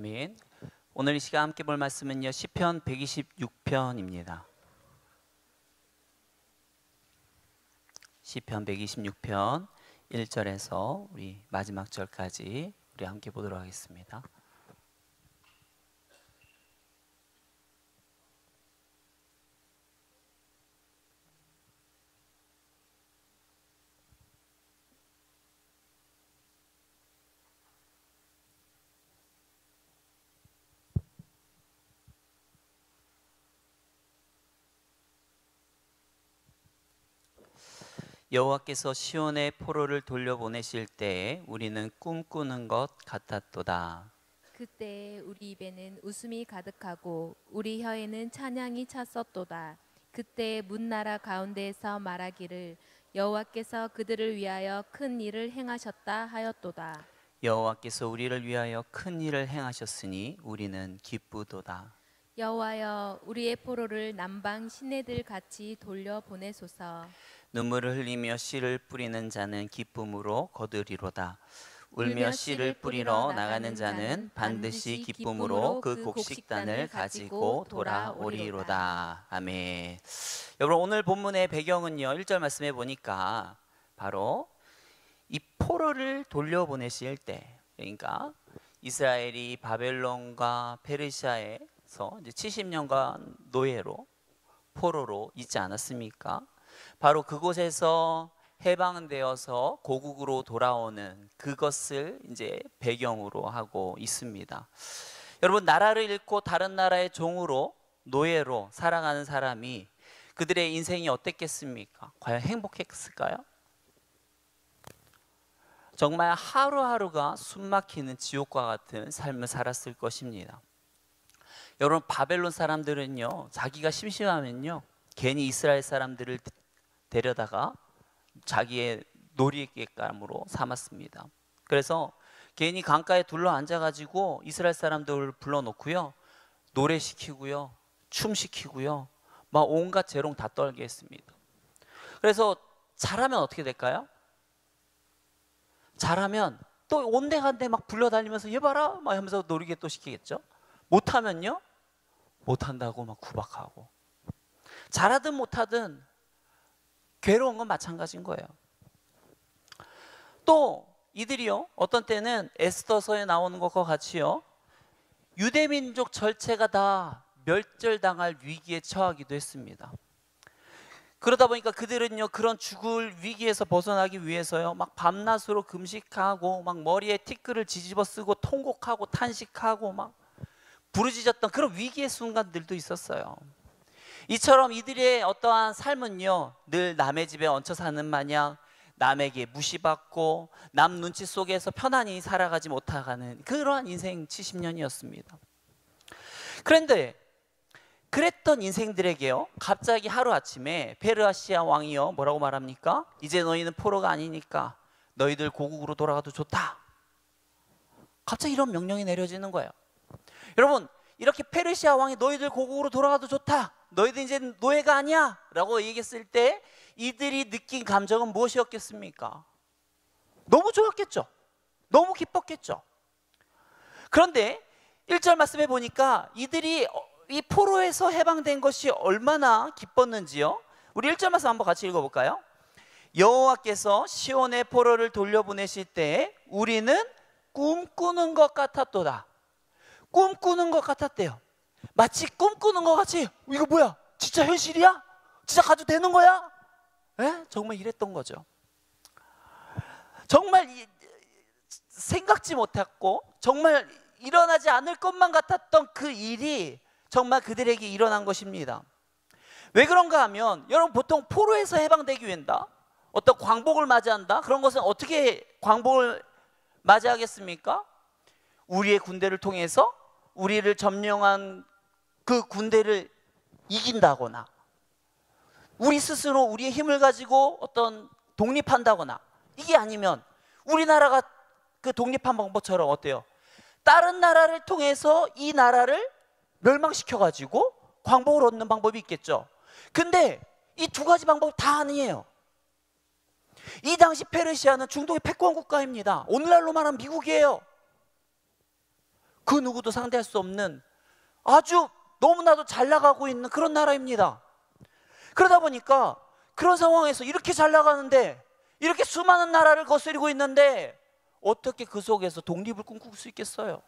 아멘. 오늘 이 시간 함께 볼 말씀은요, 시편 126편입니다. 시편 126편 1절에서 우리 마지막 절까지 우리 함께 보도록 하겠습니다. 여호와께서 시온의 포로를 돌려보내실 때에 우리는 꿈꾸는 것 같았도다. 그때 우리 입에는 웃음이 가득하고 우리 혀에는 찬양이 찼었도다. 그때 문나라 가운데에서 말하기를 여호와께서 그들을 위하여 큰 일을 행하셨다 하였도다. 여호와께서 우리를 위하여 큰 일을 행하셨으니 우리는 기쁘도다. 여호와여, 우리의 포로를 남방 시내들 같이 돌려보내소서. 눈물을 흘리며 씨를 뿌리는 자는 기쁨으로 거두리로다. 울며 씨를 뿌리러 나가는 자는 반드시 기쁨으로 그 곡식단을 가지고 돌아오리로다. 아멘. 여러분, 오늘 본문의 배경은요, 1절 말씀해 보니까 바로 이 포로를 돌려보내실 때, 그러니까 이스라엘이 바벨론과 페르시아에서 이제 70년간 노예로 포로로 있지 않았습니까? 바로 그곳에서 해방되어서 고국으로 돌아오는 그것을 이제 배경으로 하고 있습니다. 여러분, 나라를 잃고 다른 나라의 종으로 노예로 살아가는 사람이 그들의 인생이 어땠겠습니까? 과연 행복했을까요? 정말 하루하루가 숨막히는 지옥과 같은 삶을 살았을 것입니다. 여러분, 바벨론 사람들은요, 자기가 심심하면요, 괜히 이스라엘 사람들을 데려다가 자기의 놀이감으로 삼았습니다. 그래서 괜히 강가에 둘러 앉아가지고 이스라엘 사람들을 불러놓고요, 노래시키고요, 춤시키고요, 막 온갖 재롱 다 떨게 했습니다. 그래서 잘하면 어떻게 될까요? 잘하면 또 온데간데 막 불러다니면서 얘 봐라 막 하면서 놀이게 또 시키겠죠. 못하면요, 못한다고 막 구박하고. 잘하든 못하든 괴로운 건 마찬가지인 거예요. 또 이들이요, 어떤 때는 에스더서에 나오는 것과 같이요, 유대민족 전체가 다 멸절당할 위기에 처하기도 했습니다. 그러다 보니까 그들은요, 그런 죽을 위기에서 벗어나기 위해서요, 막 밤낮으로 금식하고 막 머리에 티끌을 뒤집어 쓰고 통곡하고 탄식하고 막 부르짖었던 그런 위기의 순간들도 있었어요. 이처럼 이들의 어떠한 삶은요, 늘 남의 집에 얹혀 사는 마냥 남에게 무시받고 남 눈치 속에서 편안히 살아가지 못하는 그러한 인생 70년이었습니다. 그런데 그랬던 인생들에게요, 갑자기 하루아침에 페르시아 왕이요, 뭐라고 말합니까? 이제 너희는 포로가 아니니까 너희들 고국으로 돌아가도 좋다. 갑자기 이런 명령이 내려지는 거예요. 여러분, 이렇게 페르시아 왕이 너희들 고국으로 돌아가도 좋다, 너희들 이제 노예가 아니야 라고 얘기했을 때 이들이 느낀 감정은 무엇이었겠습니까? 너무 좋았겠죠. 너무 기뻤겠죠. 그런데 1절 말씀해 보니까 이들이 이 포로에서 해방된 것이 얼마나 기뻤는지요, 우리 1절 말씀 한번 같이 읽어볼까요? 여호와께서 시온의 포로를 돌려보내실 때 우리는 꿈꾸는 것 같았도다. 꿈꾸는 것 같았대요. 마치 꿈꾸는 것 같이, 이거 뭐야? 진짜 현실이야? 진짜 가도 되는 거야? 에? 정말 이랬던 거죠. 정말 생각지 못했고 정말 일어나지 않을 것만 같았던 그 일이 정말 그들에게 일어난 것입니다. 왜 그런가 하면, 여러분, 보통 포로에서 해방되기 위한다, 어떤 광복을 맞이한다, 그런 것은 어떻게 광복을 맞이하겠습니까? 우리의 군대를 통해서 우리를 점령한 그 군대를 이긴다거나, 우리 스스로 우리의 힘을 가지고 어떤 독립한다거나, 이게 아니면 우리나라가 그 독립한 방법처럼 어때요? 다른 나라를 통해서 이 나라를 멸망시켜가지고 광복을 얻는 방법이 있겠죠. 근데 이 두 가지 방법이 다 아니에요. 이 당시 페르시아는 중동의 패권 국가입니다. 오늘날로 말하면 미국이에요. 그 누구도 상대할 수 없는 아주 너무나도 잘 나가고 있는 그런 나라입니다. 그러다 보니까 그런 상황에서 이렇게 잘 나가는데, 이렇게 수많은 나라를 거스리고 있는데 어떻게 그 속에서 독립을 꿈꿀 수 있겠어요?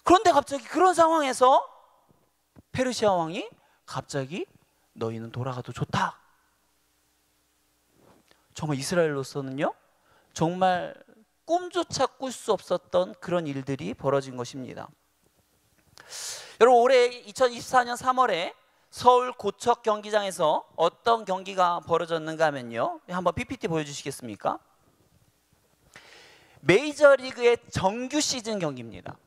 그런데 갑자기 그런 상황에서 페르시아 왕이 갑자기 너희는 돌아가도 좋다. 정말 이스라엘로서는요, 정말 꿈조차 꿀 수 없었던 그런 일들이 벌어진 것입니다. 여러분, 올해 2024년 3월에 서울 고척 경기장에서 어떤 경기가 벌어졌는가 하면요, 한번 PPT 보여주시겠습니까? 메이저리그의 정규 시즌 경기입니다.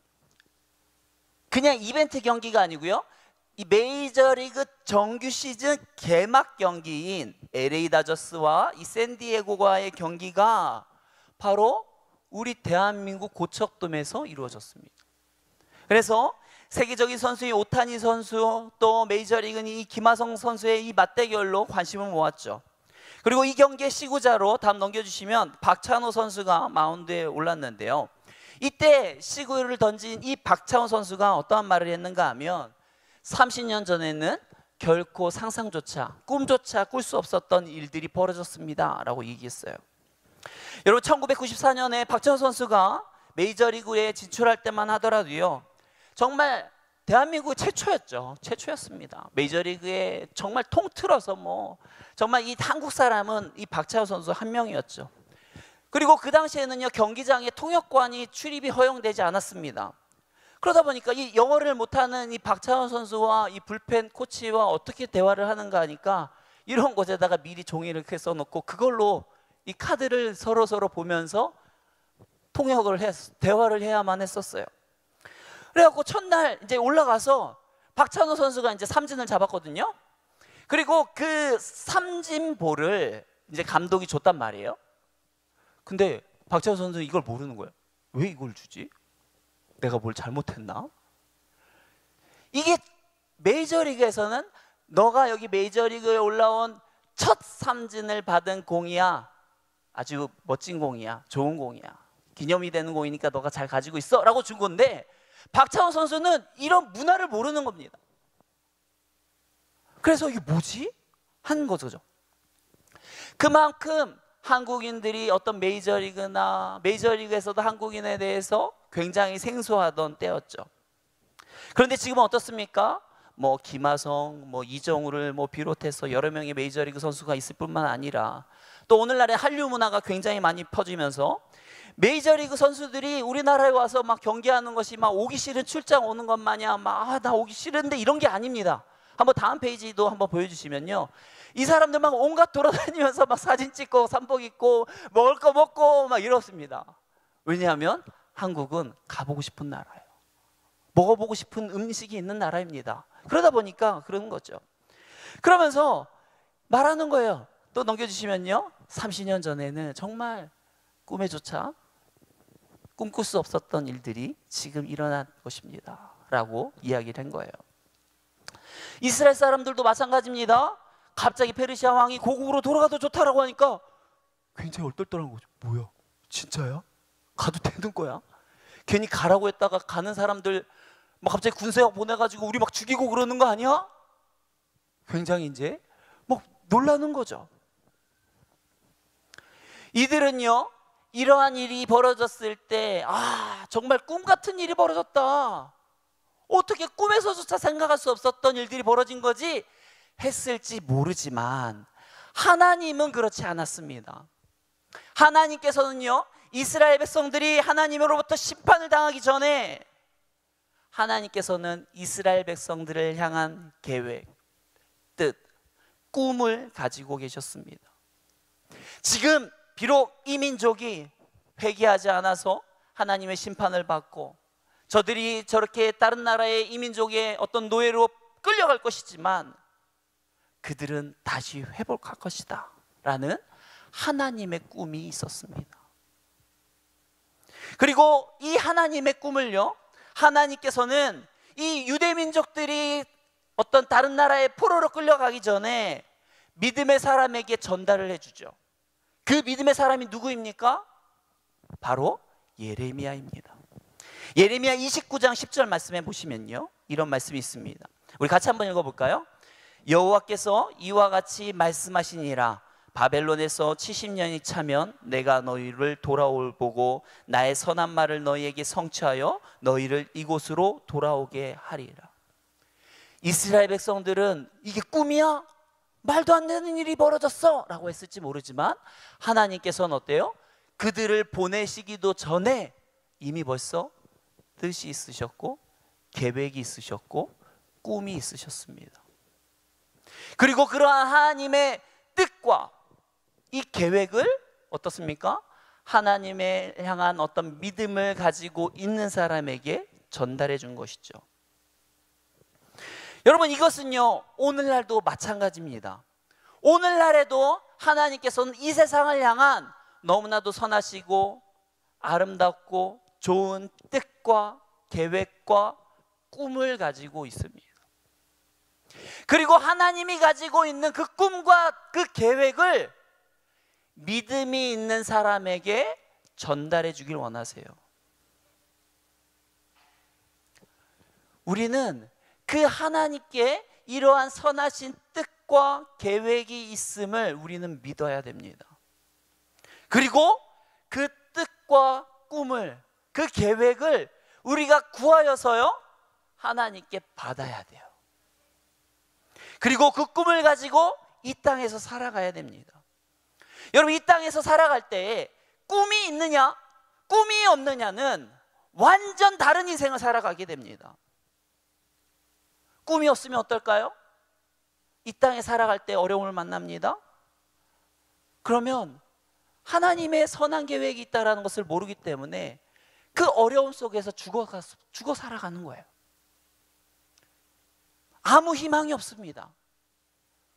그냥 이벤트 경기가 아니고요, 이 메이저리그 정규 시즌 개막 경기인 LA 다저스와 이 샌디에고와의 경기가 바로 우리 대한민국 고척돔에서 이루어졌습니다. 그래서 세계적인 선수인 오타니 선수, 또 메이저리그는 이 김하성 선수의 이 맞대결로 관심을 모았죠. 그리고 이 경기의 시구자로 다음 넘겨주시면 박찬호 선수가 마운드에 올랐는데요, 이때 시구를 던진 이 박찬호 선수가 어떠한 말을 했는가 하면 30년 전에는 결코 상상조차, 꿈조차 꿀 수 없었던 일들이 벌어졌습니다 라고 얘기했어요. 여러분, 1994년에 박찬호 선수가 메이저리그에 진출할 때만 하더라도요, 정말 대한민국 최초였습니다. 메이저리그에 정말 통틀어서 정말 이 한국 사람은 이 박찬호 선수 한 명이었죠. 그리고 그 당시에는요, 경기장에 통역관이 출입이 허용되지 않았습니다. 그러다 보니까 이 영어를 못하는 이 박찬호 선수와 이 불펜 코치와 어떻게 대화를 하는가 하니까 이런 곳에다가 미리 종이를 이렇게 써놓고 그걸로 이 카드를 서로 보면서 대화를 해야만 했었어요. 그래갖고 첫날 이제 올라가서 박찬호 선수가 이제 삼진을 잡았거든요. 그리고 그 삼진볼을 이제 감독이 줬단 말이에요. 근데 박찬호 선수는 이걸 모르는 거예요. 왜 이걸 주지? 내가 뭘 잘못했나? 이게 메이저리그에서는 너가 여기 메이저리그에 올라온 첫 삼진을 받은 공이야. 아주 멋진 공이야. 좋은 공이야. 기념이 되는 공이니까 너가 잘 가지고 있어 라고 준 건데, 박찬호 선수는 이런 문화를 모르는 겁니다. 그래서 이게 뭐지? 하는 거죠. 그만큼 한국인들이 어떤 메이저리그에서도 한국인에 대해서 굉장히 생소하던 때였죠. 그런데 지금은 어떻습니까? 김하성, 이정우를 비롯해서 여러 명의 메이저리그 선수가 있을 뿐만 아니라 또 오늘날의 한류 문화가 굉장히 많이 퍼지면서 메이저리그 선수들이 우리나라에 와서 막 경기하는 것이 막 오기 싫은 출장 오는 것 마냥 나 오기 싫은데 이런 게 아닙니다. 한번 다음 페이지도 한번 보여주시면요, 이 사람들 막 온갖 돌아다니면서 막 사진 찍고 삼복 입고 먹을 거 먹고 막 이렇습니다. 왜냐하면 한국은 가보고 싶은 나라예요. 먹어보고 싶은 음식이 있는 나라입니다. 그러다 보니까 그러는 거죠. 그러면서 말하는 거예요. 또 넘겨주시면요, 30년 전에는 정말 꿈에조차 꿈꿀 수 없었던 일들이 지금 일어난 것입니다 라고 이야기를 한 거예요. 이스라엘 사람들도 마찬가지입니다. 갑자기 페르시아 왕이 고국으로 돌아가도 좋다라고 하니까 굉장히 얼떨떨한 거죠. 뭐야? 진짜야? 가도 되는 거야? 괜히 가라고 했다가 가는 사람들 막 갑자기 군사력 보내가지고 우리 막 죽이고 그러는 거 아니야? 굉장히 이제 막 놀라는 거죠. 이들은요, 이러한 일이 벌어졌을 때 정말 꿈 같은 일이 벌어졌다, 어떻게 꿈에서조차 생각할 수 없었던 일들이 벌어진 거지 했을지 모르지만 하나님은 그렇지 않았습니다. 하나님께서는요, 이스라엘 백성들이 하나님으로부터 심판을 당하기 전에 하나님께서는 이스라엘 백성들을 향한 계획, 뜻, 꿈을 가지고 계셨습니다. 지금 비록 이 민족이 회개하지 않아서 하나님의 심판을 받고 저들이 저렇게 다른 나라의 이 민족의 어떤 노예로 끌려갈 것이지만 그들은 다시 회복할 것이다 라는 하나님의 꿈이 있었습니다. 그리고 이 하나님의 꿈을요, 하나님께서는 이 유대 민족들이 어떤 다른 나라의 포로로 끌려가기 전에 믿음의 사람에게 전달을 해주죠. 그 믿음의 사람이 누구입니까? 바로 예레미야입니다. 예레미야 29장 10절 말씀해 보시면요, 이런 말씀이 있습니다. 우리 같이 한번 읽어볼까요? 여호와께서 이와 같이 말씀하시니라. 바벨론에서 70년이 차면 내가 너희를 돌아올 보고 나의 선한 말을 너희에게 성취하여 너희를 이곳으로 돌아오게 하리라. 이스라엘 백성들은 이게 꿈이야? 말도 안 되는 일이 벌어졌어 라고 했을지 모르지만 하나님께서는 어때요? 그들을 보내시기도 전에 이미 벌써 뜻이 있으셨고 계획이 있으셨고 꿈이 있으셨습니다. 그리고 그러한 하나님의 뜻과 이 계획을 어떻습니까? 하나님에 향한 어떤 믿음을 가지고 있는 사람에게 전달해 준 것이죠. 여러분, 이것은요 오늘날도 마찬가지입니다. 오늘날에도 하나님께서는 이 세상을 향한 너무나도 선하시고 아름답고 좋은 뜻과 계획과 꿈을 가지고 있습니다. 그리고 하나님이 가지고 있는 그 꿈과 그 계획을 믿음이 있는 사람에게 전달해 주길 원하세요. 우리는 그 하나님께 이러한 선하신 뜻과 계획이 있음을 우리는 믿어야 됩니다. 그리고 그 뜻과 꿈을, 그 계획을 우리가 구하여서요 하나님께 받아야 돼요. 그리고 그 꿈을 가지고 이 땅에서 살아가야 됩니다. 여러분, 이 땅에서 살아갈 때 꿈이 있느냐 꿈이 없느냐는 완전 다른 인생을 살아가게 됩니다. 꿈이 없으면 어떨까요? 이 땅에 살아갈 때 어려움을 만납니다. 그러면 하나님의 선한 계획이 있다는 것을 모르기 때문에 그 어려움 속에서 죽어 살아가는 거예요. 아무 희망이 없습니다.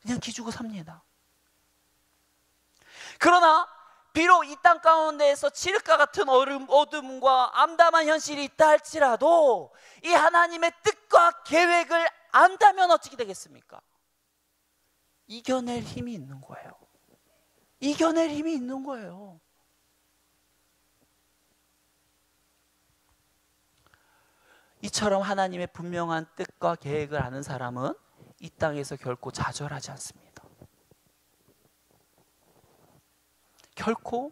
그냥 기죽어 삽니다. 그러나 비록 이 땅 가운데에서 칠흑과 같은 어둠과 암담한 현실이 있다 할지라도 이 하나님의 뜻과 계획을 안다면 어떻게 되겠습니까? 이겨낼 힘이 있는 거예요. 이겨낼 힘이 있는 거예요. 이처럼 하나님의 분명한 뜻과 계획을 아는 사람은 이 땅에서 결코 좌절하지 않습니다. 결코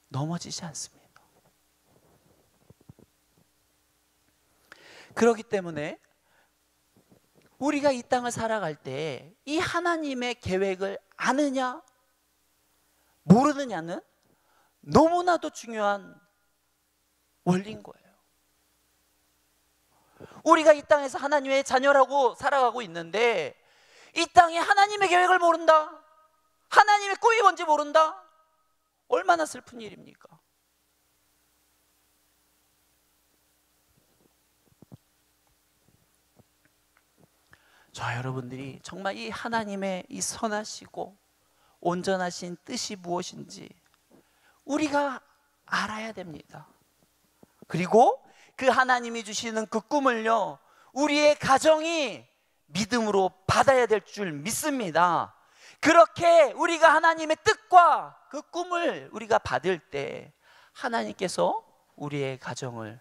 넘어지지 않습니다. 그렇기 때문에 우리가 이 땅을 살아갈 때 이 하나님의 계획을 아느냐 모르느냐는 너무나도 중요한 원리인 거예요. 우리가 이 땅에서 하나님의 자녀라고 살아가고 있는데 이 땅에 하나님의 계획을 모른다, 하나님의 꿈이 뭔지 모른다? 얼마나 슬픈 일입니까? 저 여러분들이 정말 이 하나님의 이 선하시고 온전하신 뜻이 무엇인지 우리가 알아야 됩니다. 그리고 그 하나님이 주시는 그 꿈을요 우리의 가정이 믿음으로 받아야 될 줄 믿습니다. 그렇게 우리가 하나님의 뜻과 그 꿈을 우리가 받을 때 하나님께서 우리의 가정을,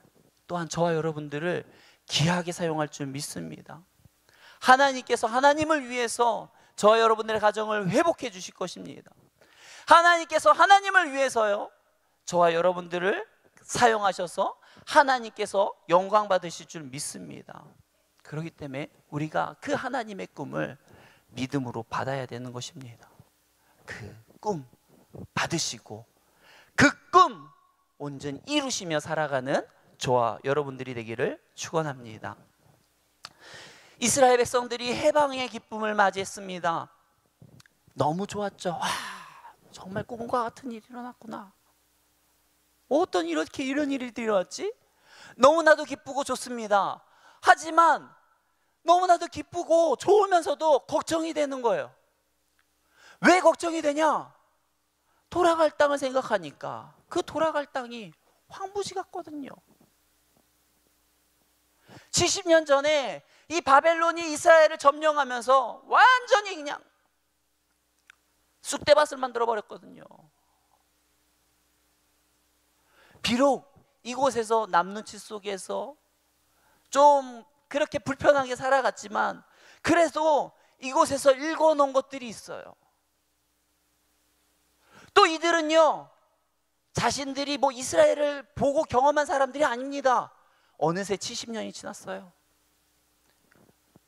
또한 저와 여러분들을 귀하게 사용할 줄 믿습니다. 하나님께서 하나님을 위해서 저와 여러분들의 가정을 회복해 주실 것입니다. 하나님께서 하나님을 위해서요 저와 여러분들을 사용하셔서 하나님께서 영광 받으실 줄 믿습니다. 그렇기 때문에 우리가 그 하나님의 꿈을 믿음으로 받아야 되는 것입니다. 그 꿈 받으시고 그 꿈 온전히 이루시며 살아가는 저와 여러분들이 되기를 축원합니다. 이스라엘 백성들이 해방의 기쁨을 맞이했습니다. 너무 좋았죠. 와, 정말 꿈과 같은 일이 일어났구나. 어떤 이런 일이 일어났지? 너무나도 기쁘고 좋습니다. 하지만 너무나도 기쁘고 좋으면서도 걱정이 되는 거예요. 왜 걱정이 되냐? 돌아갈 땅을 생각하니까 그 돌아갈 땅이 황무지 같거든요. 70년 전에 이 바벨론이 이스라엘을 점령하면서 완전히 그냥 쑥대밭을 만들어 버렸거든요. 비록 이곳에서 남 눈치 속에서 좀 그렇게 불편하게 살아갔지만 그래도 이곳에서 읽어놓은 것들이 있어요. 또 이들은요, 자신들이 뭐 이스라엘을 보고 경험한 사람들이 아닙니다. 어느새 70년이 지났어요.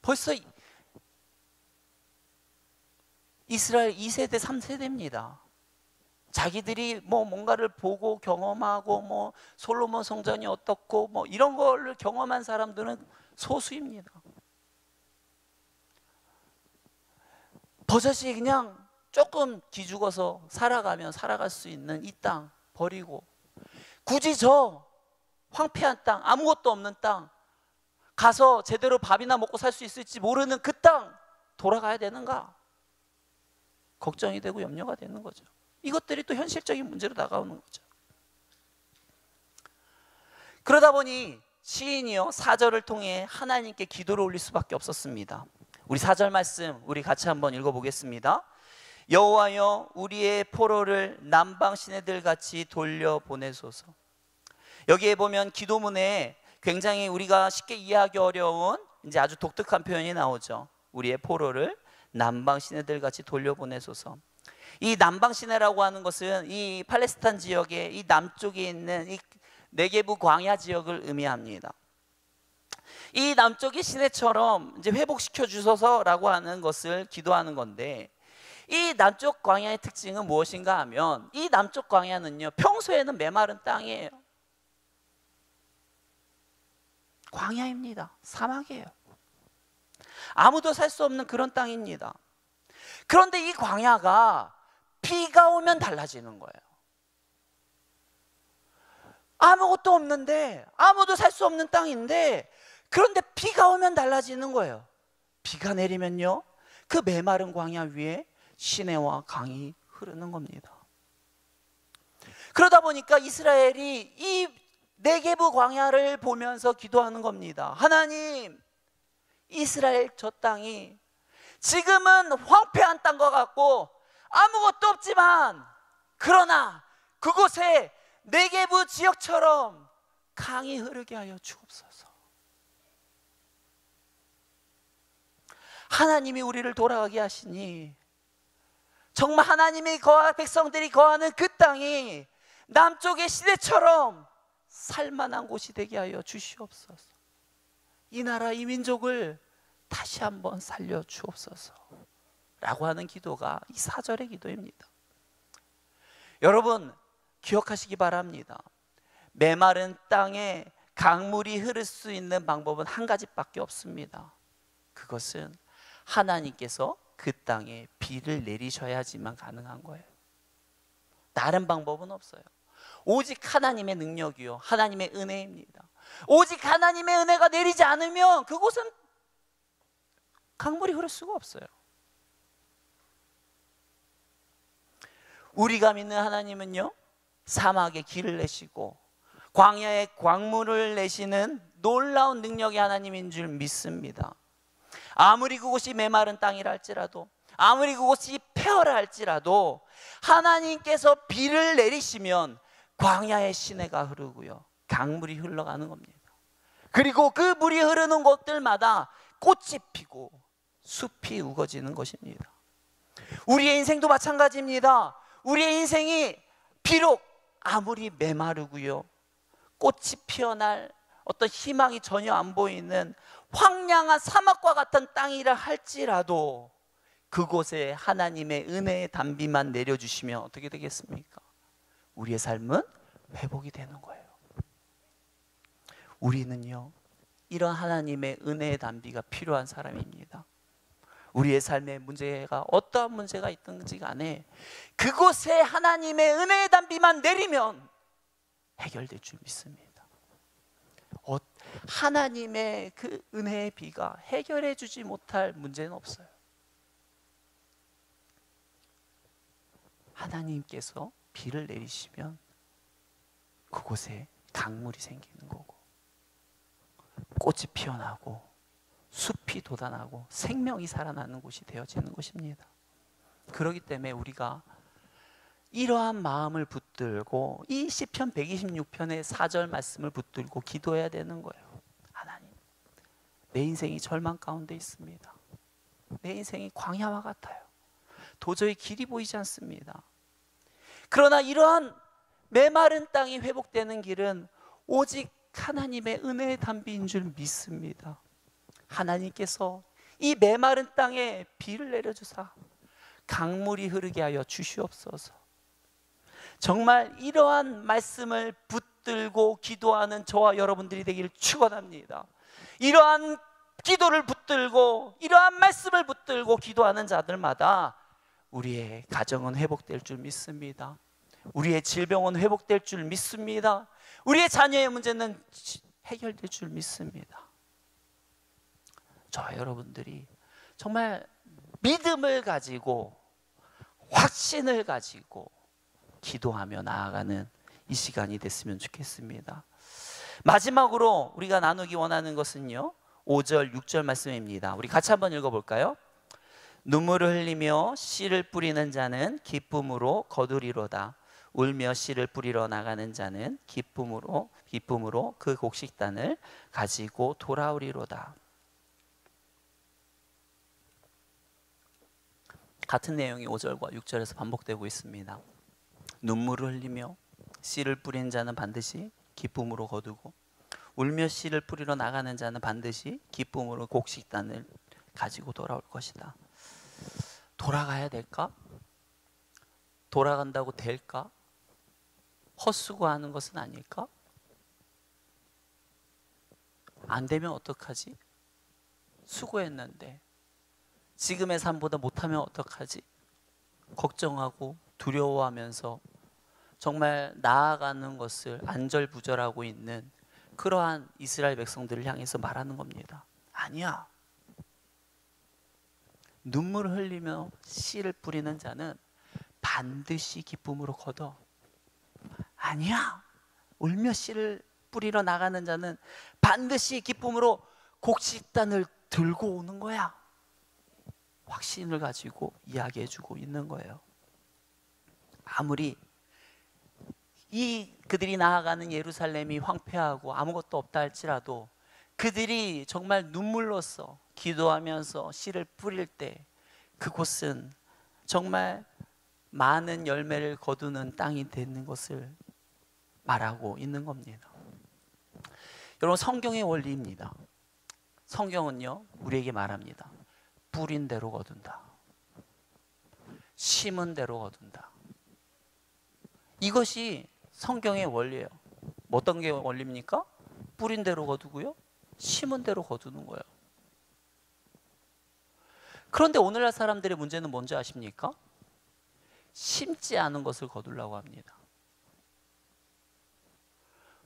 벌써 이스라엘 2세대, 3세대입니다. 자기들이 뭐 뭔가를 보고 경험하고 뭐 솔로몬 성전이 어떻고 뭐 이런 거를 경험한 사람들은 소수입니다. 버젓이 그냥 조금 기죽어서 살아가면 살아갈 수 있는 이 땅 버리고 굳이 저 황폐한 땅, 아무것도 없는 땅 가서 제대로 밥이나 먹고 살 수 있을지 모르는 그 땅 돌아가야 되는가? 걱정이 되고 염려가 되는 거죠. 이것들이 또 현실적인 문제로 다가오는 거죠. 그러다 보니 시인이요 4절을 통해 하나님께 기도를 올릴 수밖에 없었습니다. 우리 4절 말씀 우리 같이 한번 읽어보겠습니다. 여호와여 우리의 포로를 남방 시내들 같이 돌려보내소서. 여기에 보면 기도문에 굉장히 우리가 쉽게 이해하기 어려운 이제 아주 독특한 표현이 나오죠. 우리의 포로를 남방 시내들 같이 돌려보내소서. 이 남방 시내라고 하는 것은 이 팔레스타인 지역의 이 남쪽에 있는 이 네게부 광야 지역을 의미합니다. 이 남쪽의 시내처럼 이제 회복시켜 주소서라고 하는 것을 기도하는 건데, 이 남쪽 광야의 특징은 무엇인가 하면 이 남쪽 광야는요 평소에는 메마른 땅이에요. 광야입니다. 사막이에요. 아무도 살 수 없는 그런 땅입니다. 그런데 이 광야가 비가 오면 달라지는 거예요. 아무것도 없는데, 아무도 살 수 없는 땅인데, 그런데 비가 오면 달라지는 거예요. 비가 내리면요 그 메마른 광야 위에 시내와 강이 흐르는 겁니다. 그러다 보니까 이스라엘이 이 네게부 광야를 보면서 기도하는 겁니다. 하나님, 이스라엘 저 땅이 지금은 황폐한 땅과 같고 아무것도 없지만, 그러나 그곳에 네게부 지역처럼 강이 흐르게 하여 주옵소서. 하나님이 우리를 돌아가게 하시니 정말 하나님이 백성들이 거하는 그 땅이 남쪽의 시대처럼 살만한 곳이 되게 하여 주시옵소서. 이 나라 이 민족을 다시 한번 살려 주옵소서 라고 하는 기도가 이 4절의 기도입니다. 여러분 기억하시기 바랍니다. 메마른 땅에 강물이 흐를 수 있는 방법은 한 가지밖에 없습니다. 그것은 하나님께서 그 땅에 비를 내리셔야지만 가능한 거예요. 다른 방법은 없어요. 오직 하나님의 능력이요 하나님의 은혜입니다. 오직 하나님의 은혜가 내리지 않으면 그곳은 강물이 흐를 수가 없어요. 우리가 믿는 하나님은요 사막에 길을 내시고 광야에 광물을 내시는 놀라운 능력의 하나님인 줄 믿습니다. 아무리 그곳이 메마른 땅이라 할지라도, 아무리 그곳이 폐허라 할지라도 하나님께서 비를 내리시면 광야의 시내가 흐르고요 강물이 흘러가는 겁니다. 그리고 그 물이 흐르는 곳들마다 꽃이 피고 숲이 우거지는 것입니다. 우리의 인생도 마찬가지입니다. 우리의 인생이 비록 아무리 메마르고요 꽃이 피어날 어떤 희망이 전혀 안 보이는 황량한 사막과 같은 땅이라 할지라도 그곳에 하나님의 은혜의 단비만 내려주시면 어떻게 되겠습니까? 우리의 삶은 회복이 되는 거예요. 우리는요 이런 하나님의 은혜의 단비가 필요한 사람입니다. 우리의 삶의 문제가 어떠한 문제가 있든지 간에 그곳에 하나님의 은혜의 단비만 내리면 해결될 줄 믿습니다. 하나님의 그 은혜의 비가 해결해 주지 못할 문제는 없어요. 하나님께서 비를 내리시면 그곳에 강물이 생기는 거고 꽃이 피어나고 숲이 돋아나고 생명이 살아나는 곳이 되어지는 것입니다. 그렇기 때문에 우리가 이러한 마음을 붙들고 붙들고 이 시편 126편의 4절 말씀을 붙들고 기도해야 되는 거예요. 하나님, 내 인생이 절망 가운데 있습니다. 내 인생이 광야와 같아요. 도저히 길이 보이지 않습니다. 그러나 이러한 메마른 땅이 회복되는 길은 오직 하나님의 은혜의 단비인 줄 믿습니다. 하나님께서 이 메마른 땅에 비를 내려주사 강물이 흐르게 하여 주시옵소서. 정말 이러한 말씀을 붙들고 기도하는 저와 여러분들이 되기를 축원합니다. 이러한 기도를 붙들고 이러한 말씀을 붙들고 기도하는 자들마다 우리의 가정은 회복될 줄 믿습니다. 우리의 질병은 회복될 줄 믿습니다. 우리의 자녀의 문제는 해결될 줄 믿습니다. 저와 여러분들이 정말 믿음을 가지고 확신을 가지고 기도하며 나아가는 이 시간이 됐으면 좋겠습니다. 마지막으로 우리가 나누기 원하는 것은요, 5절, 6절 말씀입니다. 우리 같이 한번 읽어볼까요? 눈물을 흘리며 씨를 뿌리는 자는 기쁨으로 거두리로다. 울며 씨를 뿌리러 나가는 자는 기쁨으로 그 곡식단을 가지고 돌아오리로다. 같은 내용이 5절과 6절에서 반복되고 있습니다. 눈물을 흘리며 씨를 뿌린 자는 반드시 기쁨으로 거두고, 울며 씨를 뿌리러 나가는 자는 반드시 기쁨으로 곡식단을 가지고 돌아올 것이다. 돌아가야 될까? 돌아간다고 될까? 헛수고하는 것은 아닐까? 안 되면 어떡하지? 수고했는데 지금의 삶보다 못하면 어떡하지? 걱정하고 두려워하면서 정말 나아가는 것을 안절부절하고 있는 그러한 이스라엘 백성들을 향해서 말하는 겁니다. 아니야. 눈물을 흘리며 씨를 뿌리는 자는 반드시 기쁨으로 거둬. 아니야. 울며 씨를 뿌리러 나가는 자는 반드시 기쁨으로 곡식단을 들고 오는 거야. 확신을 가지고 이야기해주고 있는 거예요. 아무리 그들이 나아가는 예루살렘이 황폐하고 아무것도 없다 할지라도 그들이 정말 눈물로써 기도하면서 씨를 뿌릴 때 그곳은 정말 많은 열매를 거두는 땅이 되는 것을 말하고 있는 겁니다. 여러분, 성경의 원리입니다. 성경은요, 우리에게 말합니다. 뿌린 대로 거둔다. 심은 대로 거둔다. 이것이 성경의 원리예요. 어떤 게 원리입니까? 뿌린 대로 거두고요, 심은 대로 거두는 거예요. 그런데 오늘날 사람들의 문제는 뭔지 아십니까? 심지 않은 것을 거두려고 합니다.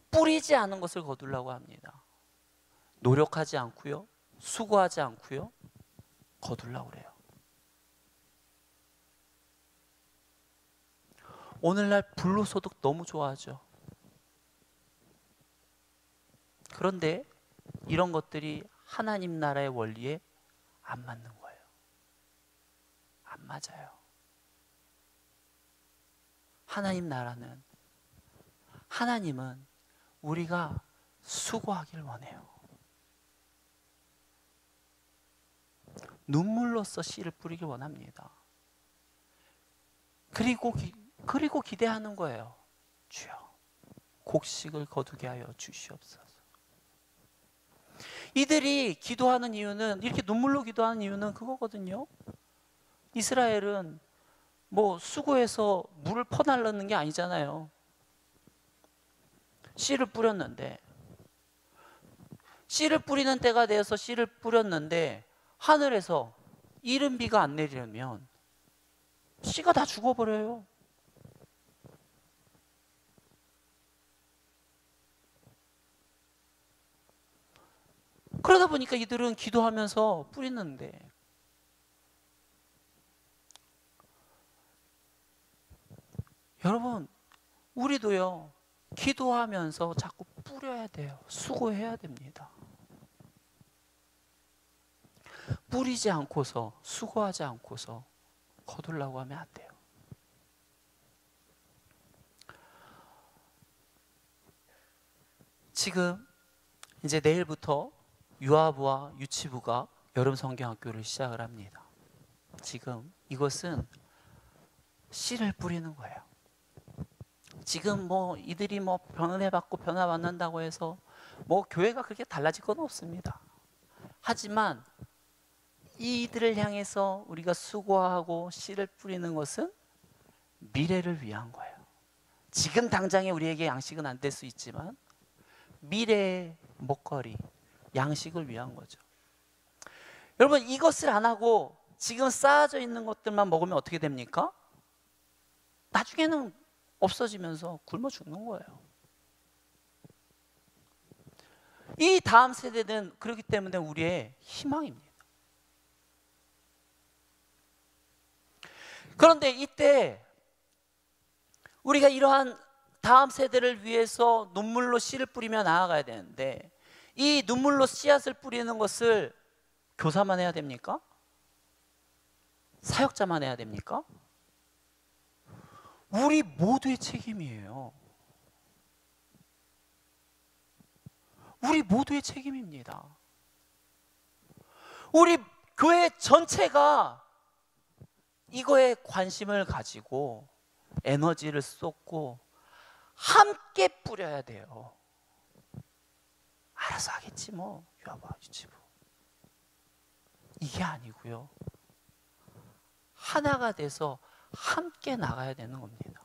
뿌리지 않은 것을 거두려고 합니다. 노력하지 않고요, 수고하지 않고요, 거두려고 그래요. 오늘날 불로소득 너무 좋아하죠. 그런데 이런 것들이 하나님 나라의 원리에 안 맞는 거예요. 안 맞아요. 하나님은 우리가 수고하길 원해요. 눈물로써 씨를 뿌리길 원합니다. 그리고 기대하는 거예요. 주여, 곡식을 거두게 하여 주시옵소서. 이들이 기도하는 이유는, 이렇게 눈물로 기도하는 이유는 그거거든요. 이스라엘은 뭐 수고해서 물을 퍼날르는 게 아니잖아요. 씨를 뿌렸는데, 씨를 뿌리는 때가 되어서 씨를 뿌렸는데 하늘에서 이른 비가 안 내리면 씨가 다 죽어버려요. 그러다 보니까 이들은 기도하면서 뿌리는데, 여러분, 우리도요, 기도하면서 자꾸 뿌려야 돼요. 수고해야 됩니다. 뿌리지 않고서, 수고하지 않고서 거두려고 하면 안 돼요. 지금 이제 내일부터 유아부와 유치부가 여름 성경학교를 시작을 합니다. 지금 이것은 씨를 뿌리는 거예요. 지금 뭐 이들이 뭐 변화받고 변화받는다고 해서 뭐 교회가 그렇게 달라질 건 없습니다. 하지만 이들을 향해서 우리가 수고하고 씨를 뿌리는 것은 미래를 위한 거예요. 지금 당장에 우리에게 양식은 안 될 수 있지만 미래의 먹거리, 양식을 위한 거죠. 여러분, 이것을 안 하고 지금 쌓아져 있는 것들만 먹으면 어떻게 됩니까? 나중에는 없어지면서 굶어 죽는 거예요. 이 다음 세대는 그렇기 때문에 우리의 희망입니다. 그런데 이때 우리가 이러한 다음 세대를 위해서 눈물로 씨를 뿌리며 나아가야 되는데, 이 눈물로 씨앗을 뿌리는 것을 교사만 해야 됩니까? 사역자만 해야 됩니까? 우리 모두의 책임이에요. 우리 모두의 책임입니다. 우리 교회 전체가 이거에 관심을 가지고 에너지를 쏟고 함께 뿌려야 돼요. 알아서 하겠지 뭐, 유아부와 유치부. 이게 아니고요. 하나가 돼서 함께 나가야 되는 겁니다.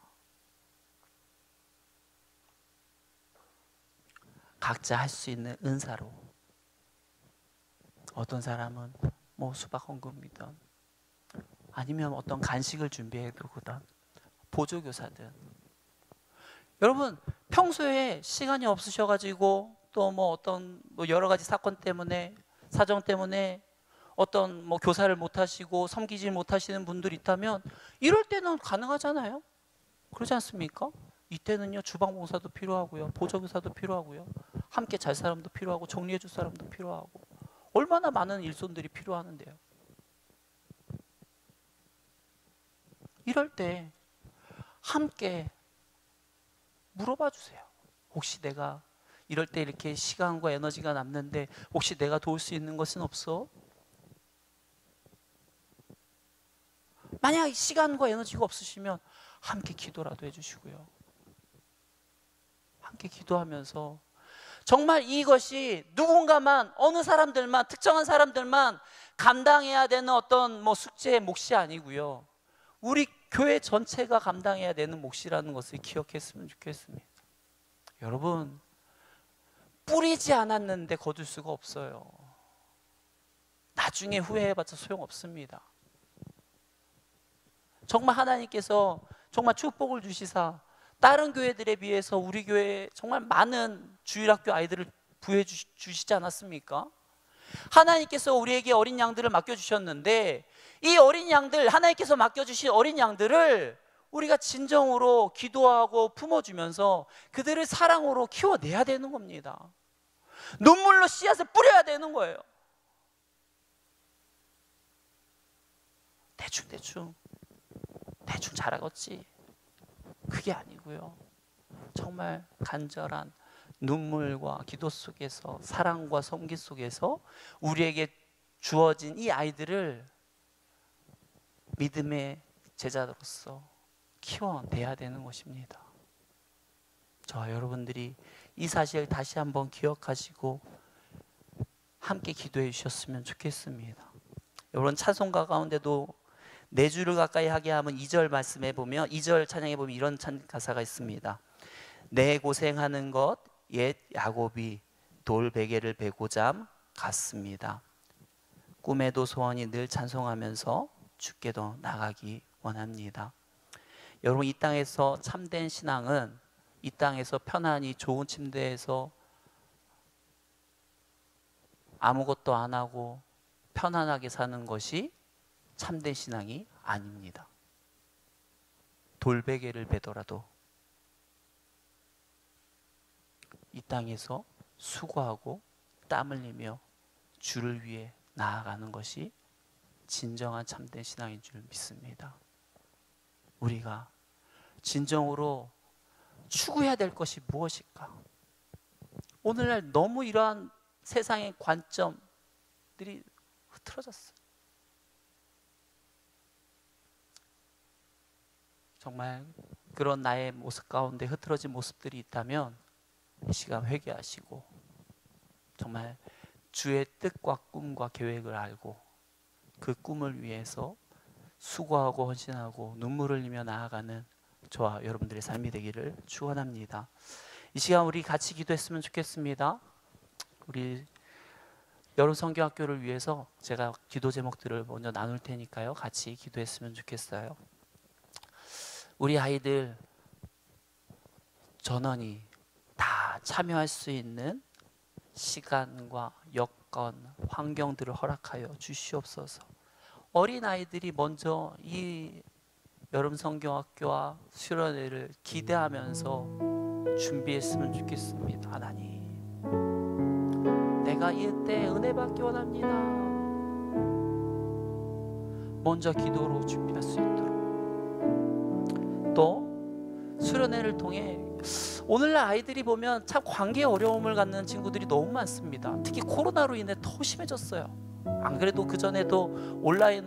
각자 할 수 있는 은사로, 어떤 사람은 뭐 수박 헌금이든 아니면 어떤 간식을 준비해 두거든, 보조교사든. 여러분, 평소에 시간이 없으셔가지고 또 뭐 어떤 뭐 여러 가지 사건 때문에, 사정 때문에 어떤 뭐 교사를 못 하시고 섬기지 못하시는 분들이 있다면 이럴 때는 가능하잖아요. 그렇지 않습니까? 이때는요, 주방봉사도 필요하고요, 보조교사도 필요하고요, 함께 잘 사람도 필요하고 정리해 줄 사람도 필요하고, 얼마나 많은 일손들이 필요하는데요. 이럴 때 함께 물어봐 주세요. 혹시 내가 이럴 때 이렇게 시간과 에너지가 남는데 혹시 내가 도울 수 있는 것은 없어? 만약 시간과 에너지가 없으시면 함께 기도라도 해주시고요. 함께 기도하면서 정말 이것이 누군가만, 어느 사람들만, 특정한 사람들만 감당해야 되는 어떤 뭐 숙제의 몫이 아니고요, 우리 교회 전체가 감당해야 되는 몫이라는 것을 기억했으면 좋겠습니다. 여러분, 뿌리지 않았는데 거둘 수가 없어요. 나중에 후회해봤자 소용없습니다. 정말 하나님께서 정말 축복을 주시사 다른 교회들에 비해서 우리 교회에 정말 많은 주일학교 아이들을 부여해 주시지 않았습니까? 하나님께서 우리에게 어린 양들을 맡겨주셨는데, 이 어린 양들, 하나님께서 맡겨주신 어린 양들을 우리가 진정으로 기도하고 품어주면서 그들을 사랑으로 키워내야 되는 겁니다. 눈물로 씨앗을 뿌려야 되는 거예요. 대충 자라겠지, 그게 아니고요, 정말 간절한 눈물과 기도 속에서, 사랑과 섬기 속에서 우리에게 주어진 이 아이들을 믿음의 제자로서 키워내야 되는 것입니다. 저와 여러분들이 이 사실을 다시 한번 기억하시고 함께 기도해 주셨으면 좋겠습니다. 여러분, 찬송가 가운데도 내 주를 가까이 하게 하면 2절 말씀해 보면, 2절 찬양해 보면 이런 가사가 있습니다. 내 고생하는 것 옛 야곱이 돌베개를 베고잠 같습니다. 꿈에도 소원이 늘 찬송하면서 주께도 나가기 원합니다. 여러분, 이 땅에서 참된 신앙은 이 땅에서 편안히 좋은 침대에서 아무것도 안 하고 편안하게 사는 것이 참된 신앙이 아닙니다. 돌베개를 베더라도 이 땅에서 수고하고 땀 흘리며 주를 위해 나아가는 것이 진정한 참된 신앙인 줄 믿습니다. 우리가 진정으로 추구해야 될 것이 무엇일까? 오늘날 너무 이러한 세상의 관점들이 흐트러졌어요. 정말 그런 나의 모습 가운데 흐트러진 모습들이 있다면 이 시간 회개하시고 정말 주의 뜻과 꿈과 계획을 알고 그 꿈을 위해서 수고하고 헌신하고 눈물을 흘리며 나아가는 저와 여러분들의 삶이 되기를 축원합니다. 이 시간 우리 같이 기도했으면 좋겠습니다. 우리 여름 성경학교를 위해서 제가 기도 제목들을 먼저 나눌 테니까요, 같이 기도했으면 좋겠어요. 우리 아이들 전원이 다 참여할 수 있는 시간과 여건, 환경들을 허락하여 주시옵소서. 어린아이들이 먼저 이 여름 성경학교와 수련회를 기대하면서 준비했으면 좋겠습니다. 하나님, 내가 이때 은혜 받기 원합니다. 먼저 기도로 준비할 수 있도록, 또 수련회를 통해 오늘날 아이들이 보면 참 관계에 어려움을 갖는 친구들이 너무 많습니다. 특히 코로나로 인해 더 심해졌어요. 안 그래도 그전에도 온라인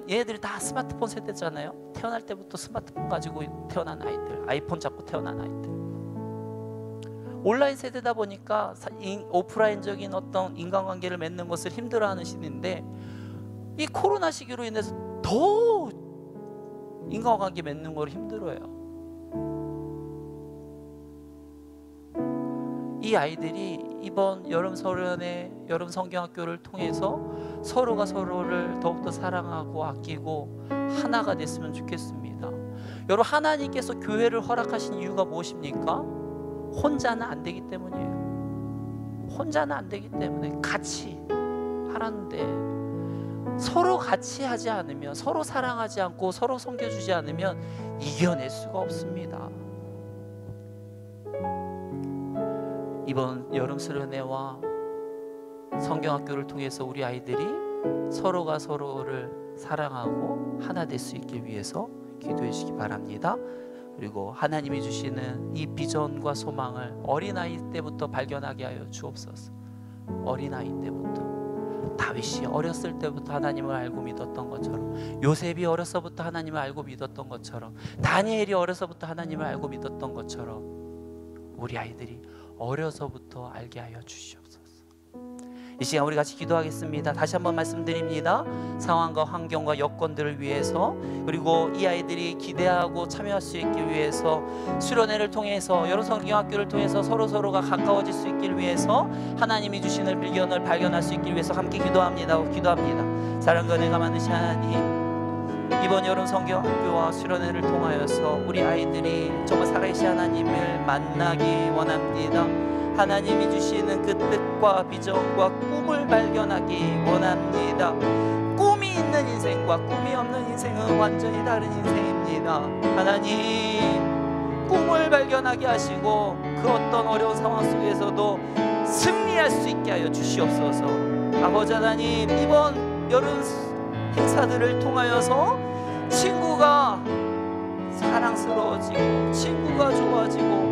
얘네들이 다 스마트폰 세대잖아요. 태어날 때부터 스마트폰 가지고 태어난 아이들, 아이폰 잡고 태어난 아이들. 온라인 세대다 보니까 오프라인적인 어떤 인간관계를 맺는 것을 힘들어하는 시대인데, 이 코로나 시기로 인해서 더 인간관계 맺는 걸 힘들어해요. 이 아이들이 이번 여름 수련회, 여름 성경학교를 통해서 서로가 서로를 더욱더 사랑하고 아끼고 하나가 됐으면 좋겠습니다. 여러분, 하나님께서 교회를 허락하신 이유가 무엇입니까? 혼자는 안 되기 때문이에요. 혼자는 안 되기 때문에 같이 하라는데, 서로 같이 하지 않으면, 서로 사랑하지 않고 서로 섬겨주지 않으면 이겨낼 수가 없습니다. 이번 여름 수련회와 성경학교를 통해서 우리 아이들이 서로가 서로를 사랑하고 하나 될 수 있기 위해서 기도해 주시기 바랍니다. 그리고 하나님이 주시는 이 비전과 소망을 어린아이 때부터 발견하게 하여 주옵소서. 어린아이 때부터, 다윗이 어렸을 때부터 하나님을 알고 믿었던 것처럼, 요셉이 어려서부터 하나님을 알고 믿었던 것처럼, 다니엘이 어려서부터 하나님을 알고 믿었던 것처럼 우리 아이들이 어려서부터 알게 하여 주시옵소서. 이 시간 우리 같이 기도하겠습니다. 다시 한번 말씀드립니다. 상황과 환경과 여건들을 위해서, 그리고 이 아이들이 기대하고 참여할 수 있기 위해서, 수련회를 통해서, 여름 성경학교를 통해서 서로가 가까워질 수 있기를 위해서, 하나님이 주시는 비전을 발견할 수 있기를 위해서 함께 기도합니다. 사랑과 은혜가 많으신 하나님, 이번 여름 성경학교와 수련회를 통하여서 우리 아이들이 정말 살아계신 하나님을 만나기 원합니다. 하나님이 주시는 그 뜻과 비전과 꿈을 발견하기 원합니다. 꿈이 있는 인생과 꿈이 없는 인생은 완전히 다른 인생입니다. 하나님, 꿈을 발견하게 하시고 그 어떤 어려운 상황 속에서도 승리할 수 있게 하여 주시옵소서. 아버지 하나님, 이번 여름 행사들을 통하여서 친구가 사랑스러워지고 친구가 좋아지고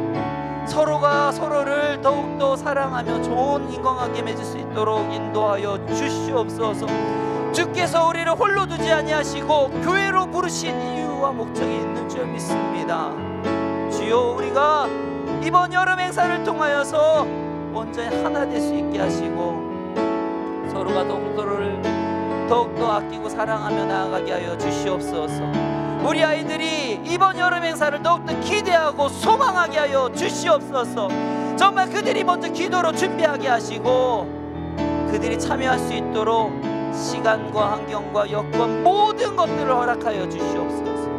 서로가 서로를 더욱더 사랑하며 좋은 인간관계 맺을 수 있도록 인도하여 주시옵소서. 주께서 우리를 홀로 두지 아니하시고 교회로 부르신 이유와 목적이 있는 줄 믿습니다. 주여, 우리가 이번 여름 행사를 통하여서 온전히 하나 될 수 있게 하시고 서로가 서로를 더욱더 아끼고 사랑하며 나아가게 하여 주시옵소서. 우리 아이들이 이번 여름 행사를 더욱더 기대하고 소망하게 하여 주시옵소서. 정말 그들이 먼저 기도로 준비하게 하시고 그들이 참여할 수 있도록 시간과 환경과 여건 모든 것들을 허락하여 주시옵소서.